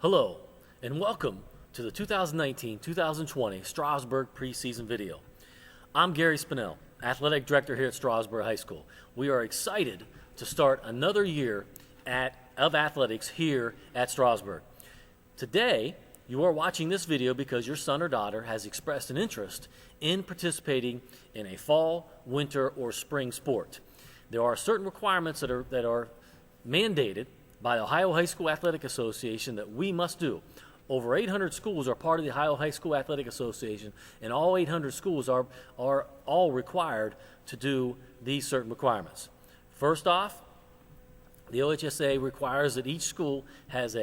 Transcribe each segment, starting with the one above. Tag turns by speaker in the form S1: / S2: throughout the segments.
S1: Hello, and welcome to the 2019-2020 Strasburg preseason video. I'm Gary Spinell, Athletic Director here at Strasburg High School. We are excited to start another year of athletics here at Strasburg. Today, you are watching this video because your son or daughter has expressed an interest in participating in a fall, winter, or spring sport. There are certain requirements that are mandated by the Ohio High School Athletic Association that we must do. Over 800 schools are part of the Ohio High School Athletic Association, and all 800 schools are all required to do these certain requirements. First off, the OHSAA requires that each school has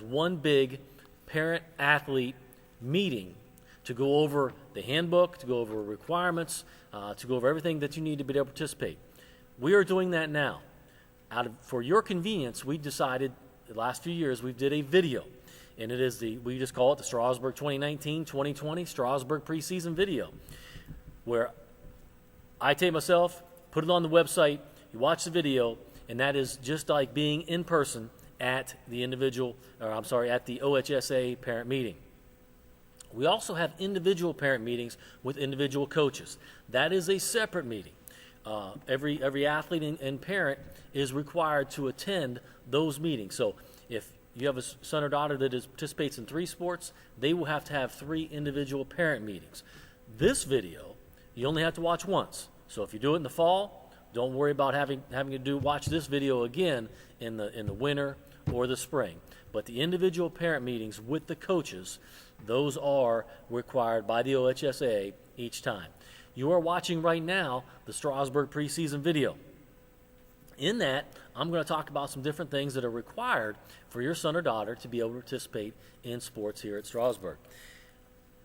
S1: one big parent-athlete meeting to go over the handbook, to go over requirements, to go over everything that you need to be able to participate. We are doing that now. For your convenience, we decided the last few years we did a video, and we just call it the Strasburg 2019-2020 Strasburg preseason video, where I take myself, put it on the website, you watch the video, and that is just like being in person at the at the OHSAA parent meeting. We also have individual parent meetings with individual coaches. That is a separate meeting. Every athlete and parent is required to attend those meetings. So if you have a son or daughter that participates in 3 sports, they will have to have 3 individual parent meetings. This video, you only have to watch once. So if you do it in the fall, don't worry about having to watch this video again in the winter or the spring. But the individual parent meetings with the coaches, those are required by the OHSAA each time. You are watching right now the Strasburg preseason video. In that, I'm going to talk about some different things that are required for your son or daughter to be able to participate in sports here at Strasburg.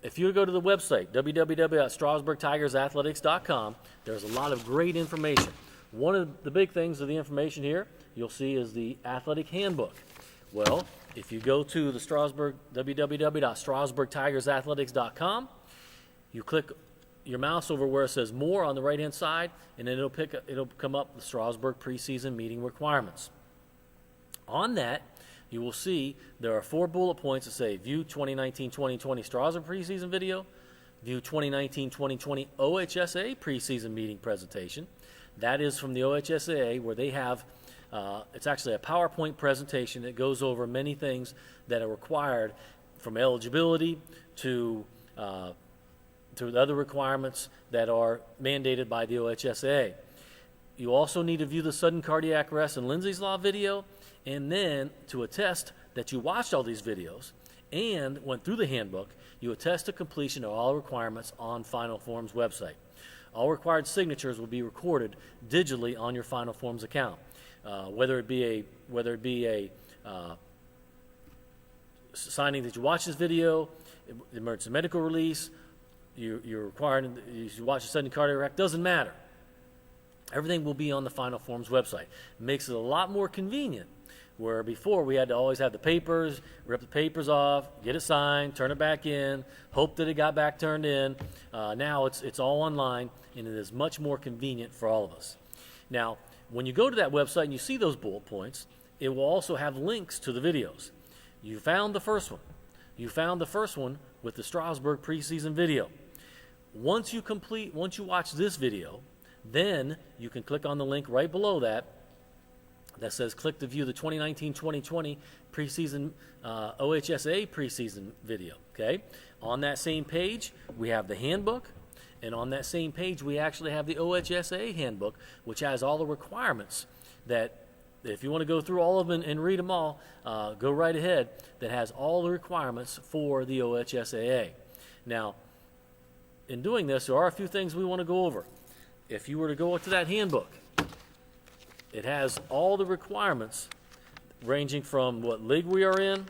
S1: If you go to the website, www.strasburgtigersathletics.com, there's a lot of great information. One of the big things of the information here you'll see is the athletic handbook. Well, if you go to the www.strasburgtigersathletics.com, you click your mouse over where it says more on the right hand side, and then it'll come up the Strasburg preseason meeting requirements. On that, you will see there are 4 bullet points that say view 2019-2020 Strasburg preseason video, view 2019-2020 OHSAA preseason meeting presentation. That is from the OHSAA, where they have it's actually a PowerPoint presentation that goes over many things that are required, from eligibility to the other requirements that are mandated by the OHSAA. You also need to view the sudden cardiac arrest and Lindsay's Law video, and then to attest that you watched all these videos and went through the handbook, you attest to completion of all requirements on Final Forms website. All required signatures will be recorded digitally on your Final Forms account, whether it be a signing that you watch this video, emergency medical release. You're required, you watch the sudden cardiac arrest, doesn't matter. Everything will be on the Final Forms website. It makes it a lot more convenient, where before we had to always have the papers, rip the papers off, get it signed, turn it back in, hope that it got back turned in. Now it's all online, and it is much more convenient for all of us. Now, when you go to that website and you see those bullet points, it will also have links to the videos. You found the first one. You found the first one with the Strasburg preseason video. Once you watch this video, then you can click on the link right below that says click to view the 2019-2020 preseason OHSAA preseason video. Okay? On that same page, we have the handbook, and on that same page, we actually have the OHSAA handbook, which has all the requirements that if you want to go through all of them and read them all, go right ahead. That has all the requirements for the OHSAA. Now, in doing this, there are a few things we want to go over. If you were to go to that handbook, it has all the requirements ranging from what league we are in.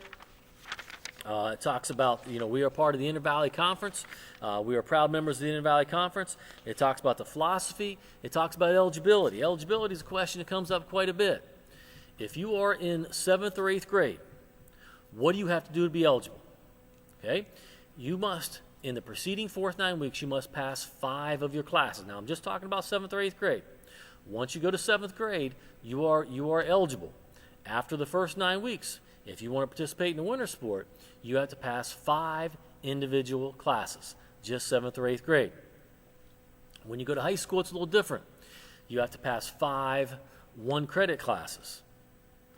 S1: It talks about, we are part of the Inter-Valley Conference. We are proud members of the Inter-Valley Conference. It talks about the philosophy. It talks about eligibility. Eligibility is a question that comes up quite a bit. If you are in 7th or 8th grade, what do you have to do to be eligible? Okay? You must, in the preceding 9 weeks, you must pass 5 of your classes. Now, I'm just talking about 7th or 8th grade. Once you go to 7th grade, you are eligible. After the first 9 weeks, If you want to participate in a winter sport, you have to pass 5 individual classes, just 7th or 8th grade. When you go to high school, it's a little different. You have to pass 5 one-credit classes,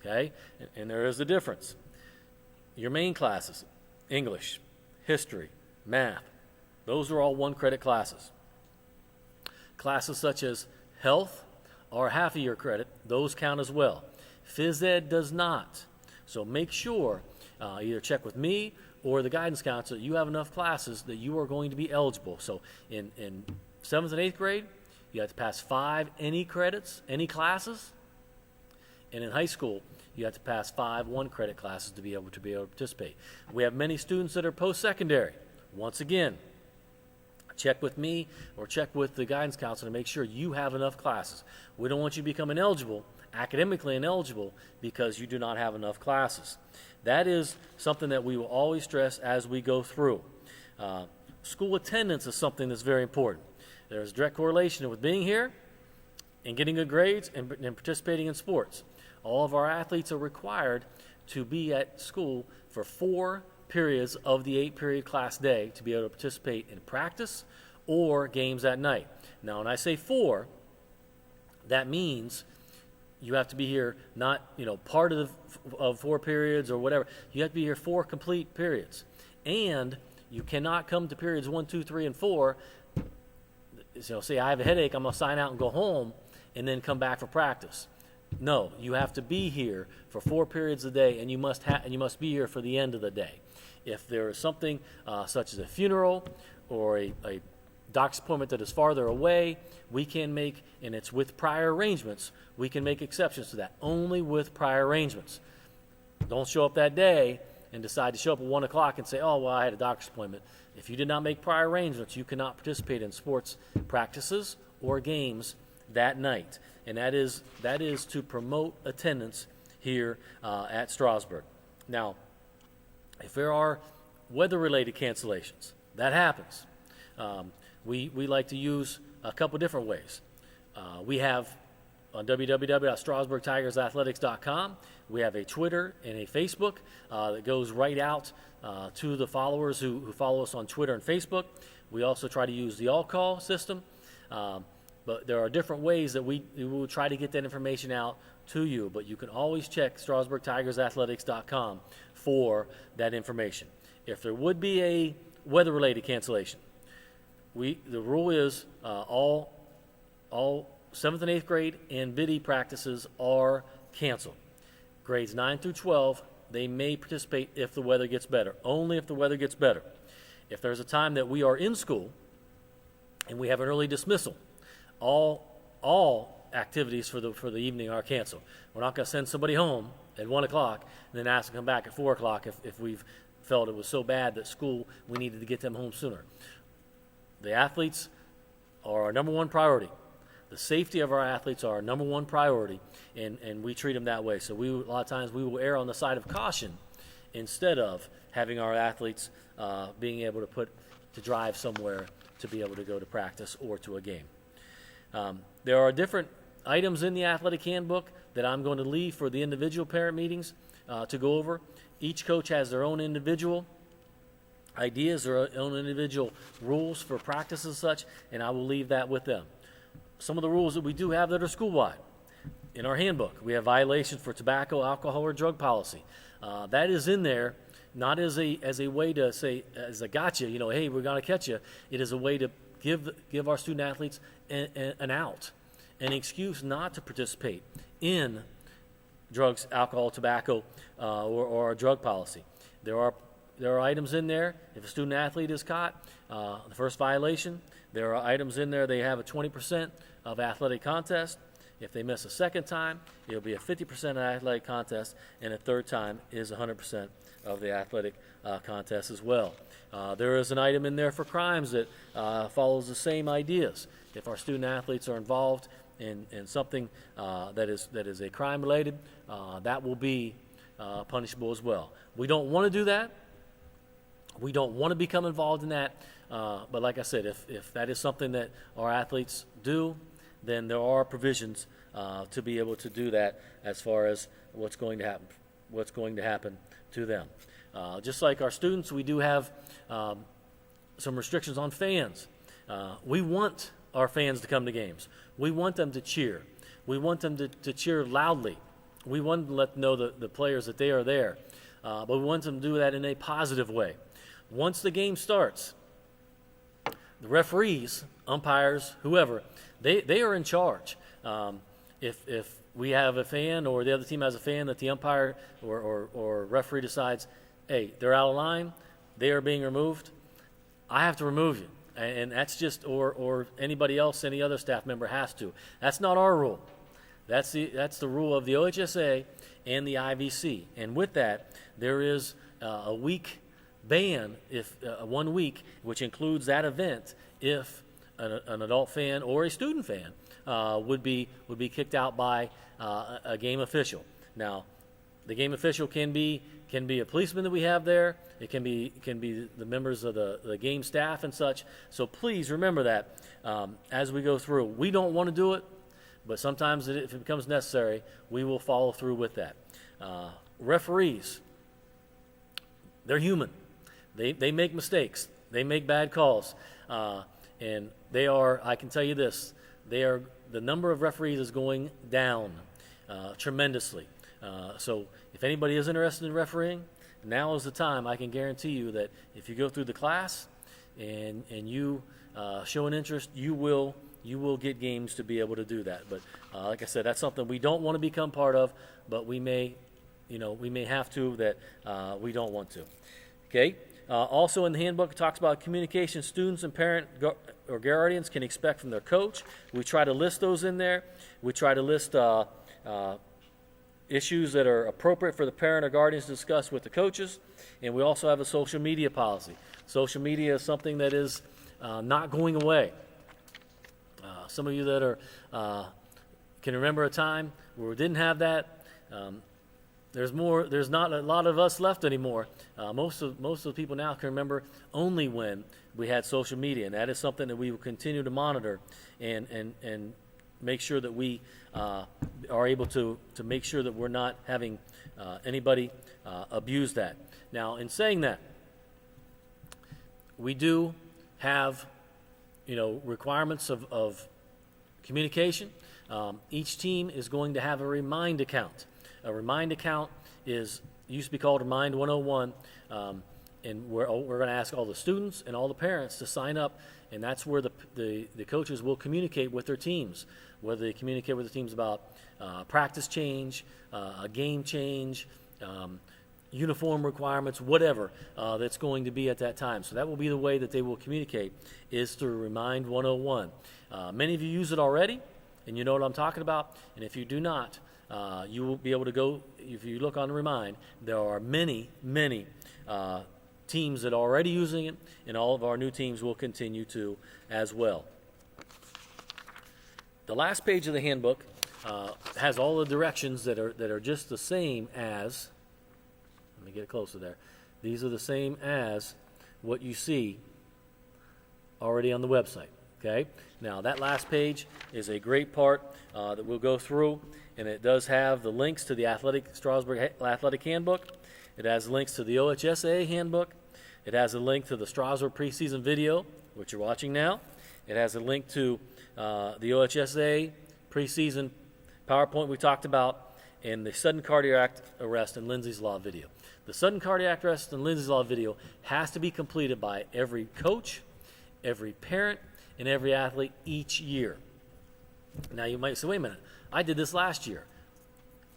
S1: okay? And there is a difference. Your main classes, English, history, math, those are all one-credit classes. Classes such as health are half a year credit. Those count as well. Phys ed does not. So make sure, either check with me or the guidance counselor, you have enough classes that you are going to be eligible. So in 7th and 8th grade, you have to pass 5 any credits, any classes. And in high school, you have to pass 5 one-credit classes to be able to participate. We have many students that are post-secondary. Once again, check with me or check with the guidance counselor to make sure you have enough classes. We don't want you to become ineligible, academically ineligible, because you do not have enough classes. That is something that we will always stress as we go through. School attendance is something that's very important. There's a direct correlation with being here and getting good grades and participating in sports. All of our athletes are required to be at school for 4 periods of the 8-period class day to be able to participate in practice or games at night. Now, when I say 4, that means you have to be here not, part of 4 periods or whatever. You have to be here 4 complete periods. And you cannot come to periods 1, 2, 3, and 4. Say I have a headache, I'm going to sign out and go home and then come back for practice. No, you have to be here for 4 periods a day, and you must be here for the end of the day. If there is something such as a funeral or a doctor's appointment that is farther away, we can make, and it's with prior arrangements, we can make exceptions to that, only with prior arrangements. Don't show up that day and decide to show up at 1 o'clock and say, oh, well, I had a doctor's appointment. If you did not make prior arrangements, you cannot participate in sports practices or games that night. And that is to promote attendance here at Strasburg. Now, if there are weather-related cancellations, that happens. We like to use a couple different ways. We have on www.strasburgtigersathletics.com, we have a Twitter and a Facebook that goes right out to the followers who follow us on Twitter and Facebook. We also try to use the all-call system. But there are different ways that we will try to get that information out to you. But you can always check StrasburgTigersAthletics.com for that information. If there would be a weather-related cancellation, the rule is all 7th and 8th grade and BIDI practices are canceled. Grades 9 through 12, they may participate if the weather gets better, only if the weather gets better. If there's a time that we are in school and we have an early dismissal, all activities for the evening are canceled. We're not going to send somebody home at 1 o'clock and then ask them to come back at 4 o'clock if we've felt it was so bad that school, we needed to get them home sooner. The athletes are our number one priority. The safety of our athletes are our number one priority, and we treat them that way. So a lot of times we will err on the side of caution instead of having our athletes being able to drive somewhere to be able to go to practice or to a game. There are different items in the athletic handbook that I'm going to leave for the individual parent meetings to go over. Each coach has their own individual ideas, their own individual rules for practice and such, and I will leave that with them. Some of the rules that we do have that are school-wide. In our handbook, we have violations for tobacco, alcohol, or drug policy. That is in there not as a way to say, as a gotcha, hey, we're going to catch you. It is a way to give our student athletes an out, an excuse not to participate in drugs, alcohol, tobacco, or a drug policy. There are items in there. If a student athlete is caught, the first violation, there are items in there. They have a 20% of athletic contest. If they miss a second time, it'll be a 50% athletic contest, and a third time is 100% of the athletic contest as well. There is an item in there for crimes that follows the same ideas. If our student athletes are involved in something that is a crime related, that will be punishable as well. We don't want to do that. We don't want to become involved in that. But like I said, if that is something that our athletes do, then there are provisions to be able to do that as far as what's going to happen. what's going to happen to them. Just like our students, we do have some restrictions on fans. We want our fans to come to games. We want them to cheer. We want them to cheer loudly. We want to let them know the players that they are there. But we want them to do that in a positive way. Once the game starts, the referees, umpires, whoever, they are in charge. If we have a fan or the other team has a fan that the umpire or referee decides, hey, they're out of line, they are being removed, I have to remove you. And that's just, or anybody else, any other staff member has to. That's not our rule. That's the rule of the OHSAA and the IVC. And with that, there is a week ban, if 1 week, which includes that event, if an adult fan or a student fan would be kicked out by a game official. Now, the game official can be a policeman that we have there. It can be the members of the game staff and such. So please remember that as we go through. We don't want to do it, but sometimes if it becomes necessary, we will follow through with that. Referees, they're human. They make mistakes. They make bad calls, and they are. I can tell you this: the number of referees is going down tremendously. So if anybody is interested in refereeing, now is the time. I can guarantee you that if you go through the class and you show an interest, you will get games to be able to do that. But like I said, that's something we don't want to become part of, but we may have to that we don't want to. Okay. Also in the handbook, it talks about communication students and parent or guardians can expect from their coach. We try to list those in there. We try to list issues that are appropriate for the parent or guardians to discuss with the coaches. And we also have a social media policy. Social media is something that is not going away. Some of you that are can remember a time where we didn't have that. There's not a lot of us left anymore. Most of the people now can remember only when we had social media, and that is something that we will continue to monitor and make sure that we are able to make sure that we're not having anybody abuse that. Now, in saying that, we do have requirements of communication. Each team is going to have a remind account. A remind account used to be called Remind 101, and we're going to ask all the students and all the parents to sign up, and that's where the coaches will communicate with their teams, whether they communicate with the teams about practice change, a game change, uniform requirements, whatever that's going to be at that time. So that will be the way that they will communicate, is through Remind 101. Many of you use it already, and you know what I'm talking about, and if you do not, you will be able to go, if you look on the Remind, there are many teams that are already using it, and all of our new teams will continue to as well. The last page of the handbook has all the directions that are just the same as, let me get closer there, these are the same as what you see already on the website. Okay, now that last page is a great part that we'll go through, and it does have the links to the Strasburg Athletic Handbook. It has links to the OHSAA Handbook. It has a link to the Strasburg Preseason video, which you're watching now. It has a link to the OHSAA Preseason PowerPoint we talked about, and the sudden cardiac arrest and Lindsay's Law video. The sudden cardiac arrest and Lindsay's Law video has to be completed by every coach, every parent, and every athlete each year. Now you might say, wait a minute, I did this last year.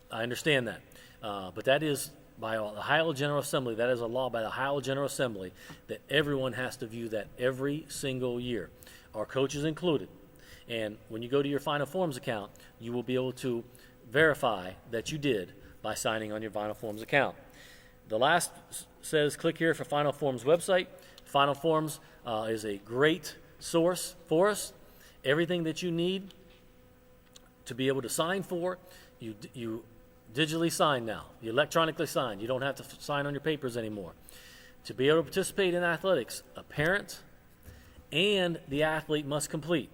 S1: I understand that. But that is by the Ohio General Assembly. That is a law by the Ohio General Assembly that everyone has to view that every single year. Our coaches included. And when you go to your Final Forms account, you will be able to verify that you did by signing on your Final Forms account. The last says click here for Final Forms website. Final Forms is a great source for us. Everything that you need to be able to sign for, you digitally sign now. You electronically sign. You don't have to sign on your papers anymore. To be able to participate in athletics, a parent and the athlete must complete.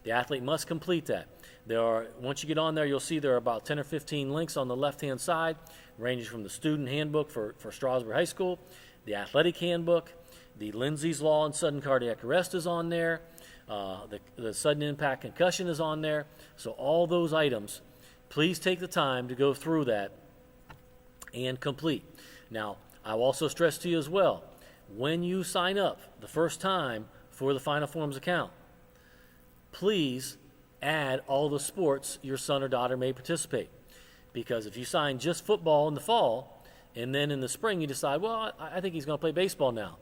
S1: The athlete must complete that. Once you get on there, you'll see there are about 10 or 15 links on the left-hand side, ranging from the student handbook for Strasburg High School, the athletic handbook, the Lindsay's Law and sudden cardiac arrest is on there, the sudden impact concussion is on there. So all those items, please take the time to go through that and complete. Now, I'll also stress to you as well, when you sign up the first time for the Final Forms account, please add all the sports your son or daughter may participate. Because if you sign just football in the fall, and then in the spring you decide, well, I think he's going to play baseball now,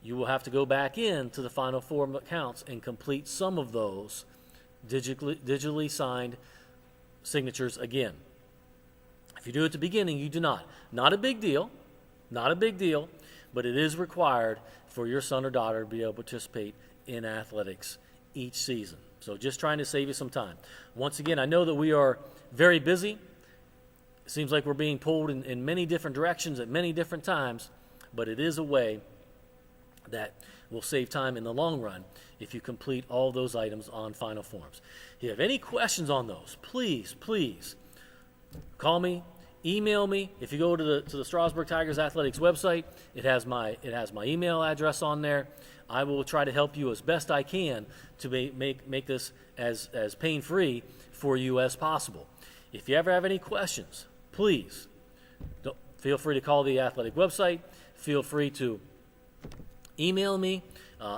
S1: you will have to go back into the Final Form accounts and complete some of those digitally signed signatures again. If you do it at the beginning, you do not. Not a big deal, but it is required for your son or daughter to be able to participate in athletics each season. So just trying to save you some time. Once again, I know that we are very busy. It seems like we're being pulled in many different directions at many different times, but it is a way that will save time in the long run if you complete all those items on Final Forms. If you have any questions on those, please call me, email me. If you go to the Strasburg Tigers Athletics website, it has my email address on there. I will try to help you as best I can to make this as pain-free for you as possible. If you ever have any questions, please feel free to call the athletic website. Feel free to email me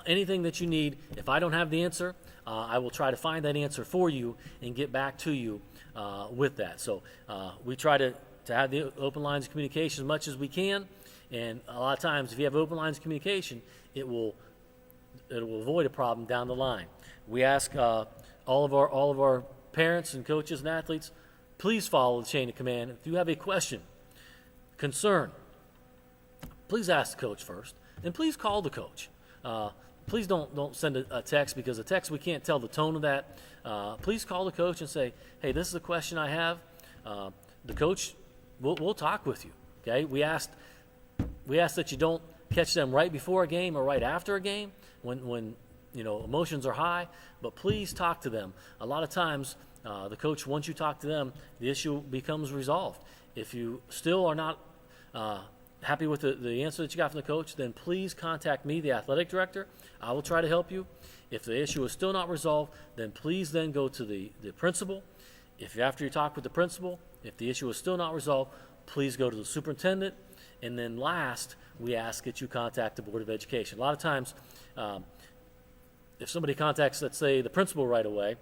S1: anything that you need. If I don't have the answer, I will try to find that answer for you and get back to you with that. So we try to have the open lines of communication as much as we can, and a lot of times if you have open lines of communication, it will avoid a problem down the line. We ask all of our parents and coaches and athletes, please follow the chain of command. If you have a question, concern, please ask the coach first, and please call the coach. Please don't send a text, because a text we can't tell the tone of that. Please call the coach and say, hey, this is a question I have. The coach we'll talk with you. Okay, we ask that you don't catch them right before a game or right after a game when emotions are high, but please talk to them. A lot of times the coach, once you talk to them, the issue becomes resolved. If you still are not happy with the answer that you got from the coach, then please contact me, the athletic director. I will try to help you. If the issue is still not resolved, then please then go to the principal. If after you talk with the principal, if the issue is still not resolved, please go to the superintendent. And then last, we ask that you contact the Board of Education. A lot of times, if somebody contacts, let's say, the principal right away,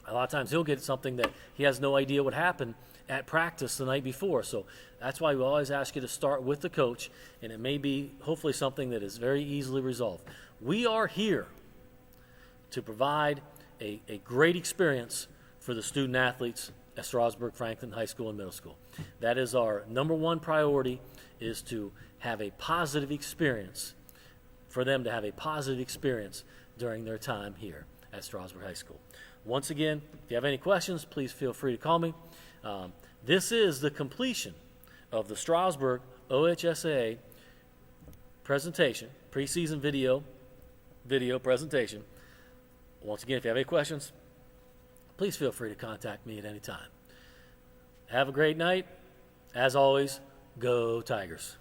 S1: a lot of times he'll get something that he has no idea what happened at practice the night before. So that's why we always ask you to start with the coach, and it may be hopefully something that is very easily resolved. We are here to provide a great experience for the student athletes at Strasburg Franklin High School and Middle School. That is our number one priority, is to have a positive experience, for them to have a positive experience during their time here at Strasburg High School. Once again, if you have any questions, please feel free to call me. This is the completion of the Strasburg OHSAA presentation, preseason video presentation. Once again, if you have any questions, please feel free to contact me at any time. Have a great night. As always, go Tigers.